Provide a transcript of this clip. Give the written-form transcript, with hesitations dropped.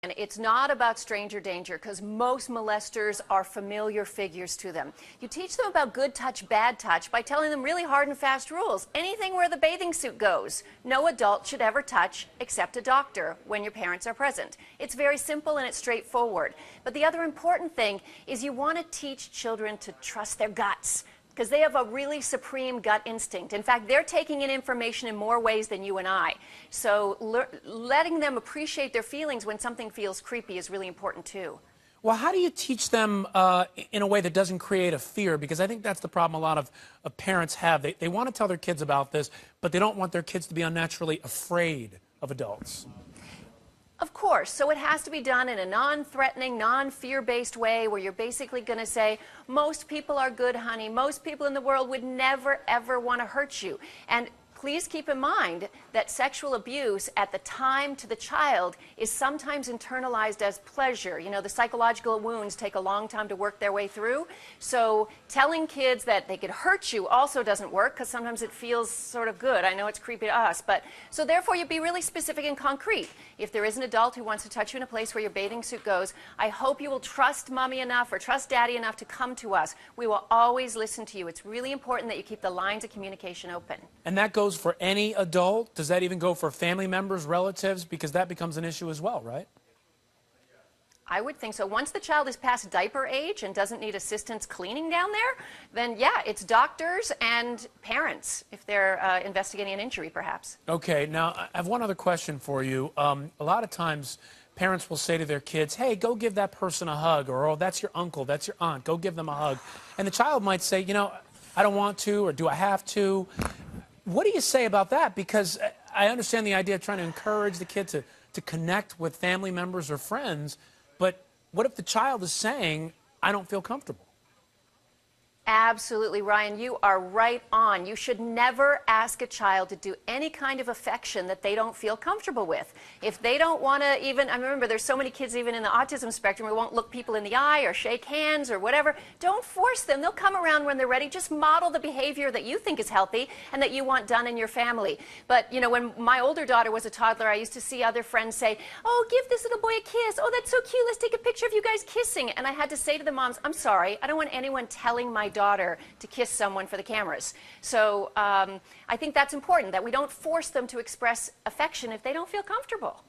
And it's not about stranger danger because most molesters are familiar figures to them. You teach them about good touch, bad touch by telling them really hard and fast rules. Anything where the bathing suit goes. No adult should ever touch except a doctor when your parents are present. It's very simple and it's straightforward. But the other important thing is you want to teach children to trust their guts, because they have a really supreme gut instinct. In fact, they're taking in information in more ways than you and I. So letting them appreciate their feelings when something feels creepy is really important too. Well, how do you teach them in a way that doesn't create a fear? Because I think that's the problem a lot of parents have. They want to tell their kids about this, but they don't want their kids to be unnaturally afraid of adults. Of course. So it has to be done in a non-threatening, non-fear-based way where you're basically going to say, most people are good, honey. Most people in the world would never, ever want to hurt you. And please keep in mind that sexual abuse at the time to the child is sometimes internalized as pleasure. You know, the psychological wounds take a long time to work their way through. So telling kids that they could hurt you also doesn't work because sometimes it feels sort of good. I know it's creepy to us, but so therefore you be really specific and concrete. If there is an adult who wants to touch you in a place where your bathing suit goes, I hope you will trust mommy enough or trust daddy enough to come to us. We will always listen to you. It's really important that you keep the lines of communication open. And that goes for any adult? Does that even go for family members, relatives? Because that becomes an issue as well, right? I would think so. Once the child is past diaper age and doesn't need assistance cleaning down there, then yeah, it's doctors and parents if they're investigating an injury, perhaps. Okay, now I have one other question for you. A lot of times parents will say to their kids, hey, go give that person a hug, or oh, that's your uncle, that's your aunt, go give them a hug. And the child might say, you know, I don't want to, or do I have to? What do you say about that? Because I understand the idea of trying to encourage the kid to connect with family members or friends, but what if the child is saying, I don't feel comfortable? Absolutely, Ryan. You are right on. You should never ask a child to do any kind of affection that they don't feel comfortable with. If they don't want to even, I remember there's so many kids even in the autism spectrum who won't look people in the eye or shake hands or whatever. Don't force them. They'll come around when they're ready. Just model the behavior that you think is healthy and that you want done in your family. But, you know, when my older daughter was a toddler, I used to see other friends say, oh, give this little boy a kiss. Oh, that's so cute. Let's take a picture of you guys kissing. And I had to say to the moms, I'm sorry. I don't want anyone telling my daughter to kiss someone for the cameras. So I think that's important, that we don't force them to express affection if they don't feel comfortable.